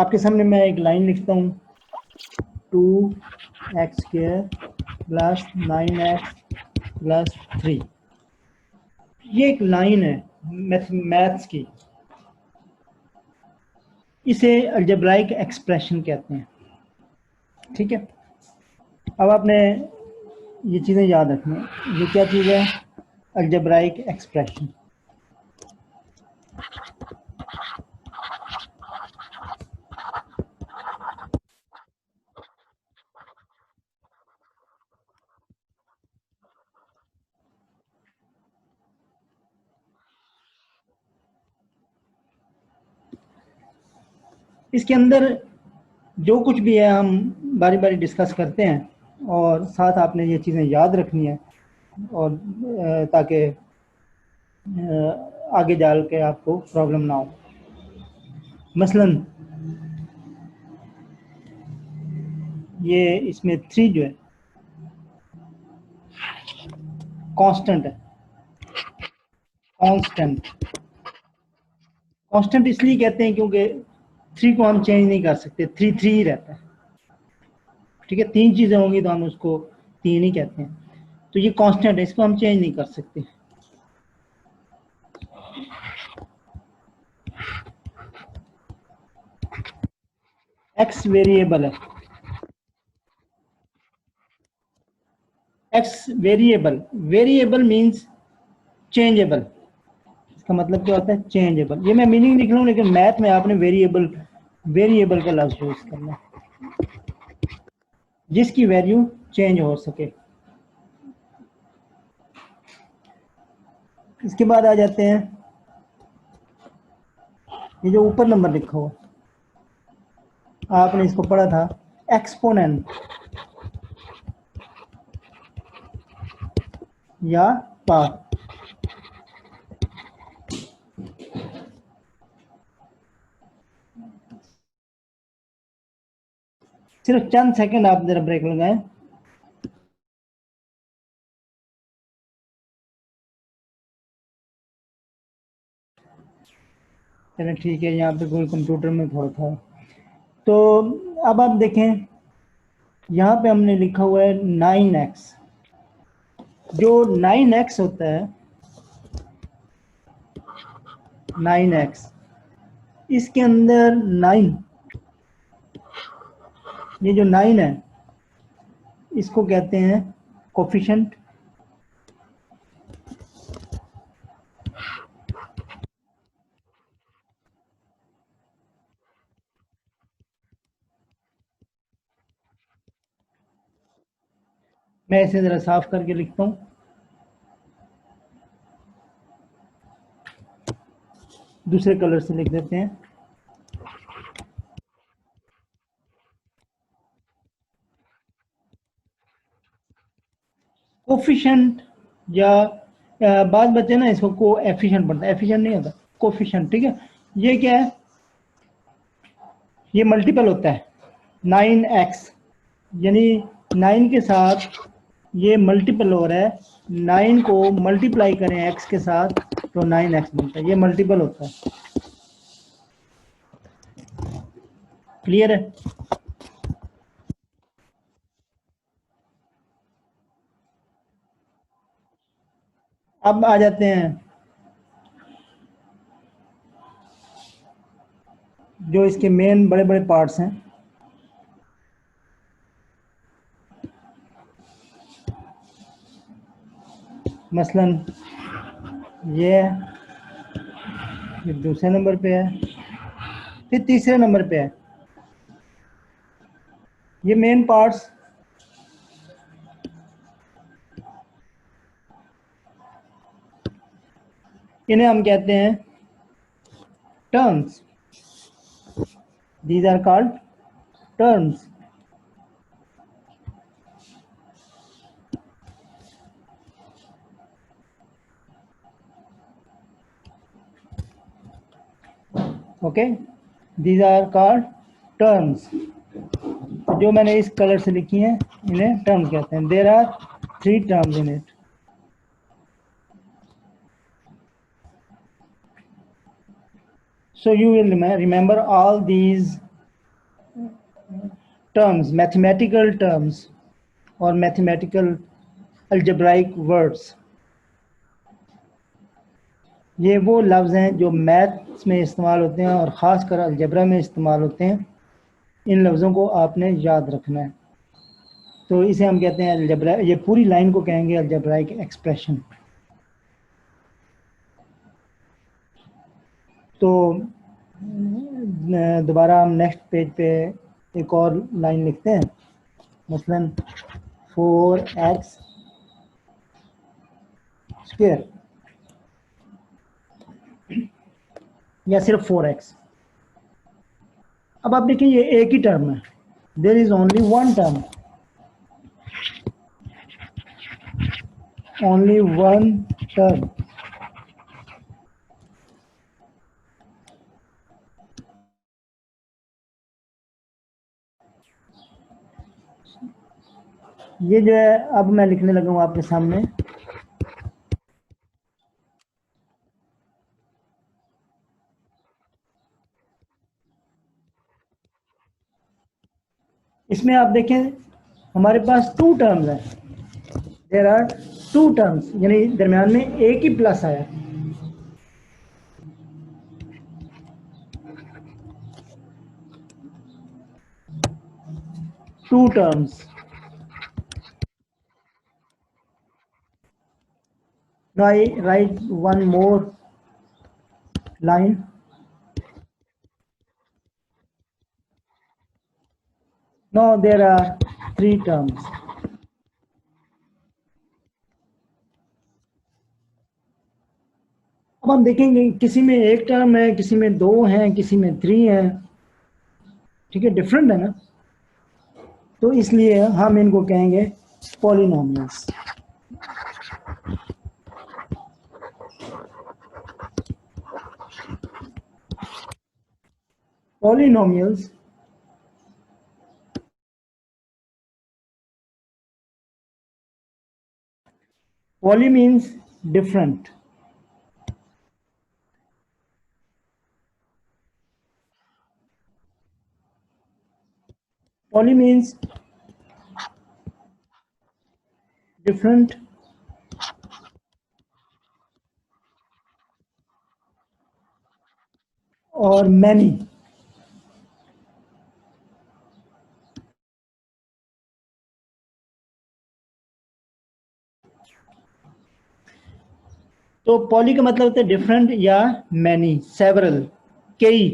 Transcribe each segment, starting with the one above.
आपके सामने मैं एक लाइन लिखता हूँ 2x² प्लस 9x प्लस 3। ये एक लाइन है मैथ्स की, इसे अलजेब्राइक एक्सप्रेशन कहते हैं। ठीक है, अब आपने ये चीज़ें याद रखनी है। ये क्या चीज़ है? Algebraic expression. इसके अंदर जो कुछ भी है हम बारी बारी डिस्कस करते हैं, और साथ आपने ये चीज़ें याद रखनी है, और ताकि आगे जाल के आपको प्रॉब्लम ना हो। मसलन ये इसमें 3 जो है कांस्टेंट है। कांस्टेंट इसलिए कहते हैं क्योंकि 3 को हम चेंज नहीं कर सकते, 3 3 ही रहता है। ठीक है, 3 चीज़ें होंगी तो हम उसको 3 ही कहते हैं। तो ये कांस्टेंट है, इसको हम चेंज नहीं कर सकते। एक्स वेरिएबल है, एक्स वेरिएबल मीन्स चेंजेबल। इसका मतलब क्या होता है? चेंजेबल। ये मैं मीनिंग लिख रहा हूँ, लेकिन मैथ में आपने वेरिएबल का लफ्ज यूज करना है, जिसकी वैल्यू चेंज हो सके। इसके बाद आ जाते हैं ये जो ऊपर नंबर लिखा हुआ, आपने इसको पढ़ा था, एक्सपोनेंट या पावर। सिर्फ चंद सेकंड आप जरा ब्रेक लगाएं। चलें ठीक है, यहाँ पे कोई कंप्यूटर में थोड़ा था। तो अब आप देखें, यहाँ पे हमने लिखा हुआ है 9x। जो 9x होता है, 9x, इसके अंदर 9, ये जो 9 है इसको कहते हैं कोफिशिएंट। मैं इसे जरा साफ करके लिखता हूँ। दूसरे कलर से लिख देते हैं। कोफिशिएंट, या बाद बच्चे ना इसको को एफिशिएंट पढ़ते हैं, एफिशिएंट नहीं होता, कोफिशिएंट। ठीक है, ये क्या है? ये मल्टीपल होता है 9x, यानी 9 के साथ ये मल्टीपल हो रहा है। 9 को मल्टीप्लाई करें x के साथ तो 9x बनता है, ये मल्टीपल होता है। क्लियर है? अब आ जाते हैं जो इसके मेन बड़े बड़े पार्ट्स हैं। मसलन ये दूसरे नंबर पे है, फिर तीसरे नंबर पे है। ये मेन पार्ट्स इन्हें हम कहते हैं terms. These are called terms. Okay, these are called terms. जो मैंने इस कलर से लिखी हैं इन्हें टर्म्स कहते हैं। There are 3 terms in it. So you will remember all these terms, mathematical terms और मैथमेटिकल अलजेब्राइक वर्ड्स, ये वो लफ्ज़ हैं जो मैथ्स में इस्तेमाल होते हैं और ख़ासकर अलजेब्रा में इस्तेमाल होते हैं। इन लफ्ज़ों को आपने याद रखना है। तो इसे हम कहते हैं अलजेब्रा, ये पूरी लाइन को कहेंगे अलजेब्राइक एक्सप्रेशन। तो दोबारा हम नेक्स्ट पेज पे एक और लाइन लिखते हैं, मसलन 4x स्क्वायर या सिर्फ 4x। अब आप देखिए ये एक ही टर्म है, there is only one term, only one term. ये जो है अब मैं लिखने लगा हूँ आपके सामने, इसमें आप देखें हमारे पास टू टर्म्स हैं, देयर आर टू टर्म्स, यानी दरमियान में एक ही प्लस आया। Two terms. Now I write one more line. Now there are three terms. अब हम देखेंगे किसी में एक टर्म है, किसी में दो हैं, किसी में थ्री हैं, ठीक है, डिफरेंट है ना। तो इसलिए हम इनको कहेंगे polynomials. Polynomials poly means different, poly means different or many। तो पॉली का मतलब होता है डिफरेंट या मैनी, सेवरल, कई,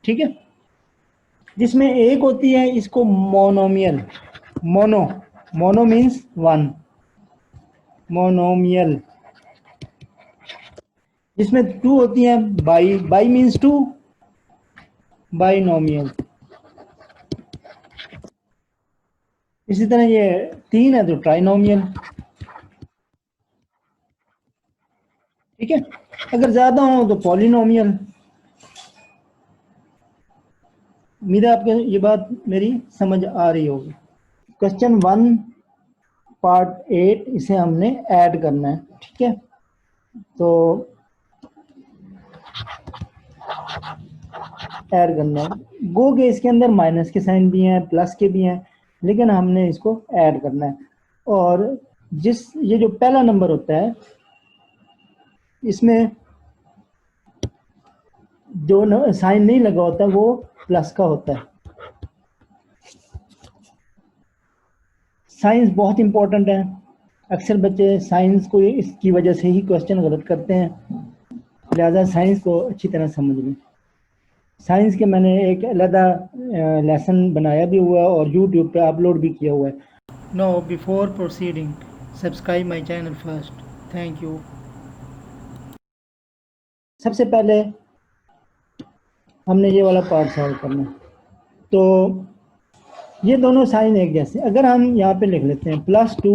ठीक है। जिसमें एक होती है इसको monomial, mono, mono means one, monomial. जिसमें टू होती है bi, bi means two, binomial. इसी तरह ये तीन है तो ट्राइनोमियल, ठीक है। अगर ज्यादा हो तो पॉलिनोमियल। उम्मीद है आपको ये बात मेरी समझ आ रही होगी। क्वेश्चन 1 पार्ट 8 इसे हमने ऐड करना है, ठीक है। तो ऐड करना है, गो के इसके अंदर माइनस के साइन भी हैं, प्लस के भी हैं, लेकिन हमने इसको ऐड करना है। और जिस ये जो पहला नंबर होता है इसमें जो साइन नहीं लगा होता वो प्लस का होता है। साइंस बहुत इंपॉर्टेंट है, अक्सर बच्चे साइंस को इसकी वजह से ही क्वेश्चन गलत करते हैं, लिहाजा साइंस को अच्छी तरह समझ लें। साइंस के मैंने एक अलग लेसन बनाया भी हुआ है और यूट्यूब पे अपलोड भी किया हुआ है। No before proceeding subscribe my channel first, thank you. सबसे पहले हमने ये वाला पार्ट सॉल्व करना है। तो ये दोनों साइन एक जैसे, अगर हम यहाँ पे लिख लेते हैं +2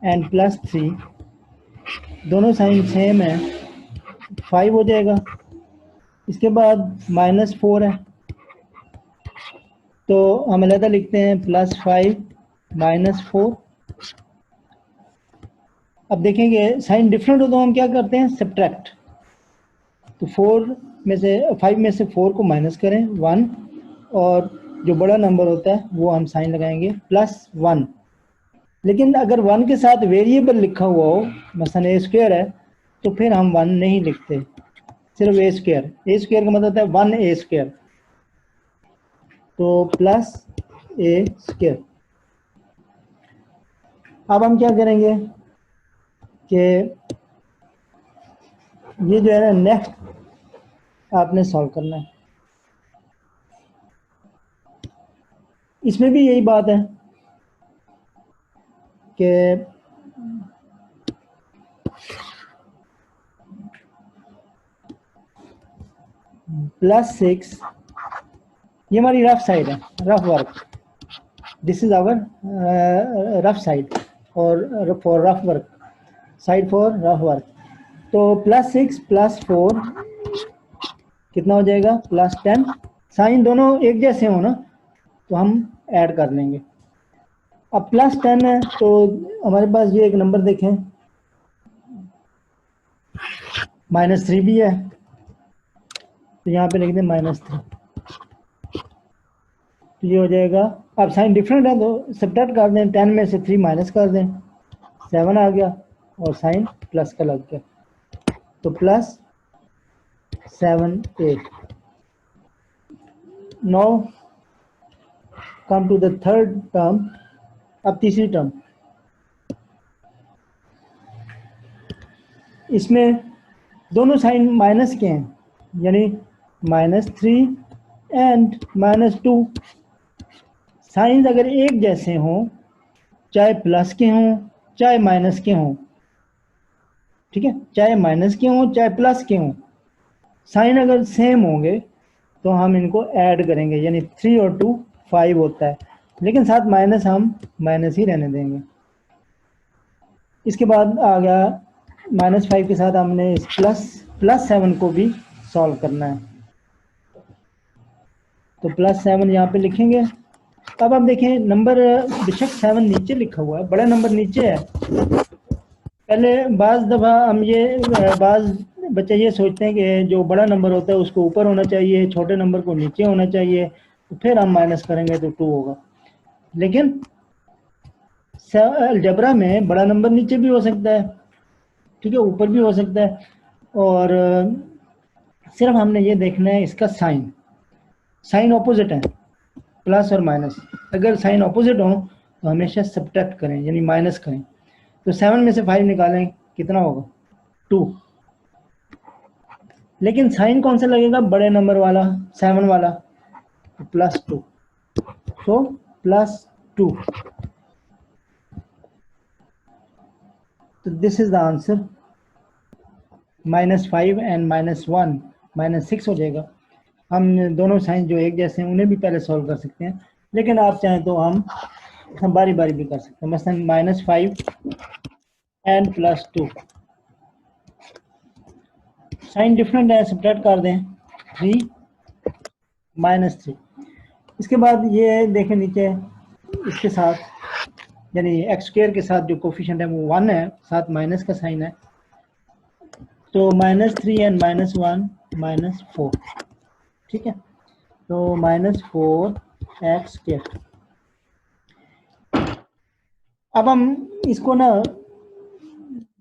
एंड +3, दोनों साइन सेम है, 5 हो जाएगा। इसके बाद -4 है तो हम अलग लिखते हैं +5 -4। अब देखेंगे साइन डिफरेंट हो तो हम क्या करते हैं, सब्ट्रैक्ट। तो 4 में से 5 में से 4 को माइनस करें 1, और जो बड़ा नंबर होता है वो हम साइन लगाएंगे +1। लेकिन अगर 1 के साथ वेरिएबल लिखा हुआ हो, मसलन ए स्क्वायर है, तो फिर हम 1 नहीं लिखते, सिर्फ ए स्क्वायर। ए स्क्वायर का मतलब होता है 1 ए स्क्वायर, तो +a²। अब हम क्या करेंगे कि ये जो है ना नेक्स्ट आपने सॉल्व करना है। इसमें भी यही बात है कि +6, ये हमारी रफ साइड है, rough work. This is our rough side और for rough work, side for rough work. तो +6 +4 कितना हो जाएगा, +10। साइन दोनों एक जैसे हो ना तो हम ऐड कर लेंगे। अब +10 है तो हमारे पास ये एक नंबर देखें, -3 भी है, तो यहाँ पे लिख दें -3, तो ये हो जाएगा। अब साइन डिफरेंट है तो सब्ट्रैक्ट कर दें, 10 में से 3 माइनस कर दें, 7 आ गया और साइन प्लस का लग गया, तो +7 8। Now come to the third term. अब तीसरी टर्म, इसमें दोनों साइन माइनस के हैं, यानी -3 एंड -2। साइंस अगर एक जैसे हों, चाहे प्लस के हों चाहे माइनस के हों, ठीक है, चाहे माइनस के हों चाहे प्लस के हों, साइन अगर सेम होंगे तो हम इनको ऐड करेंगे, यानी 3 और 2 5 होता है, लेकिन साथ माइनस हम माइनस ही रहने देंगे। इसके बाद आ गया -5 के साथ हमने इस +7 को भी सॉल्व करना है, तो +7 यहाँ पे लिखेंगे। अब आप देखें नंबर बेशक 7 नीचे लिखा हुआ है, बड़ा नंबर नीचे है। पहले बाज़ दफ़ा हम बाज़ बच्चे ये सोचते हैं कि जो बड़ा नंबर होता है उसको ऊपर होना चाहिए, छोटे नंबर को नीचे होना चाहिए, तो फिर हम माइनस करेंगे तो 2 होगा। लेकिन अलजेब्रा में बड़ा नंबर नीचे भी हो सकता है, ठीक है, ऊपर भी हो सकता है, और सिर्फ हमने ये देखना है इसका साइन। साइन ऑपोजिट है, प्लस और माइनस। अगर साइन ऑपोजिट हो तो हमेशा सब्ट्रैक्ट करें, यानी माइनस करें। तो 7 में से 5 निकालें, कितना होगा, 2। लेकिन साइन कौन सा लगेगा, बड़े नंबर वाला, 7 वाला, तो +2, तो +2। तो this is the answer. -5 and -1 -6 हो जाएगा। हम दोनों साइन जो एक जैसे हैं उन्हें भी पहले सॉल्व कर सकते हैं, लेकिन आप चाहें तो हम बारी बारी भी कर सकते हैं। मसलन -5 एंड +2, साइन डिफरेंट है, सब्ट्रैक्ट कर दें, 3 -3। इसके बाद ये देखें नीचे, इसके साथ यानी x² के साथ जो कोफिशिएंट है वो 1 है, साथ माइनस का साइन है, तो -3 एंड -1 -4, ठीक है, तो -4x²। अब हम इसको ना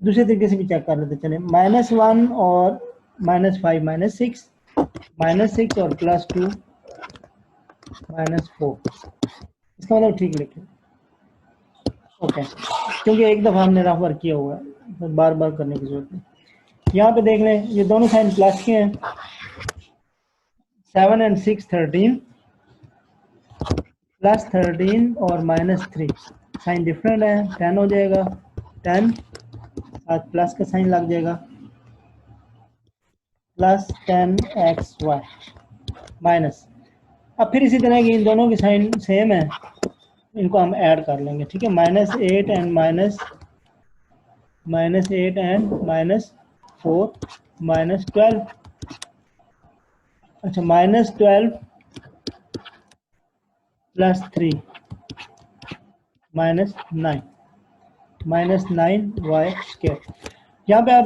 दूसरे तरीके से भी चेक कर लेते चले, -1 और -5 -6, -6 और +2 -4, इसका मतलब ठीक लिखे, ओके, क्योंकि एक दफ़ा हमने रफ वर्क किया हुआ है तो बार बार करने की जरूरत नहीं। यहाँ पे देख लें, ये दोनों साइन प्लस के हैं, 7 एंड 6 13, +13 और -3, साइन डिफरेंट है, 10 हो जाएगा, 10 साथ प्लस का साइन लग जाएगा, +10xy माइनस। अब फिर इसी तरह की इन दोनों की साइन सेम है, इनको हम ऐड कर लेंगे, ठीक है, -8 एंड -4 -12, अच्छा, -12 +3 -9 -9y²। यहाँ पे आप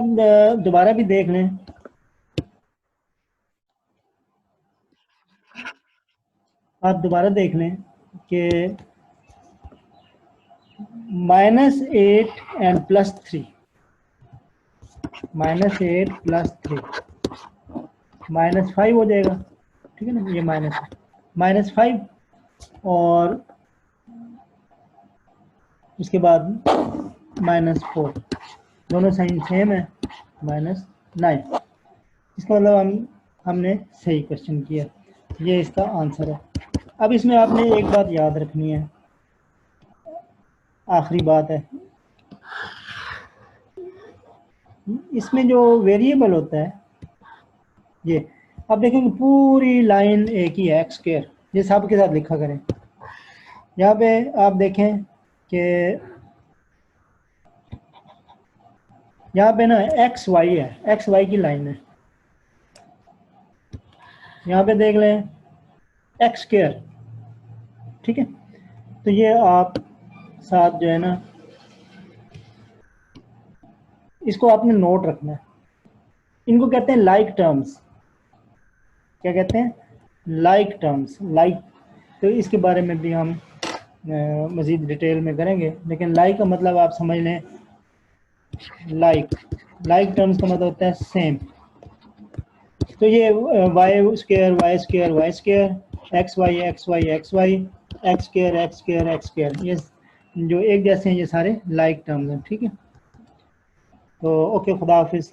दोबारा भी देख लें, आप दोबारा देख लें कि -8 एंड +3, -8 +3 -5 हो जाएगा, ठीक है ना, ये -5 और उसके बाद -4, दोनों साइन सेम है, -9। इसका मतलब हमने सही क्वेश्चन किया, ये इसका आंसर है। अब इसमें आपने एक बात याद रखनी है, आखिरी बात है, इसमें जो वेरिएबल होता है ये, अब देखेंगे पूरी लाइन एक ही है x², ये सब के साथ लिखा करें। यहाँ पे आप देखें कि यहाँ पे ना XY है, XY की लाइन है, यहाँ पे देख लें x², ठीक है। तो ये आप साथ जो है ना, इसको आपने नोट रखना है, इनको कहते हैं लाइक टर्म्स। क्या कहते हैं? Like terms, like. तो इसके बारे में भी हम मज़ीद डिटेल में करेंगे, लेकिन लाइक का मतलब आप समझ लें, लाइक टर्म्स का मतलब होता है सेम। तो ये y² x² ये जो एक जैसे हैं, ये सारे लाइक टर्म्स हैं, ठीक है। तो ओके, खुदा हाफिज़।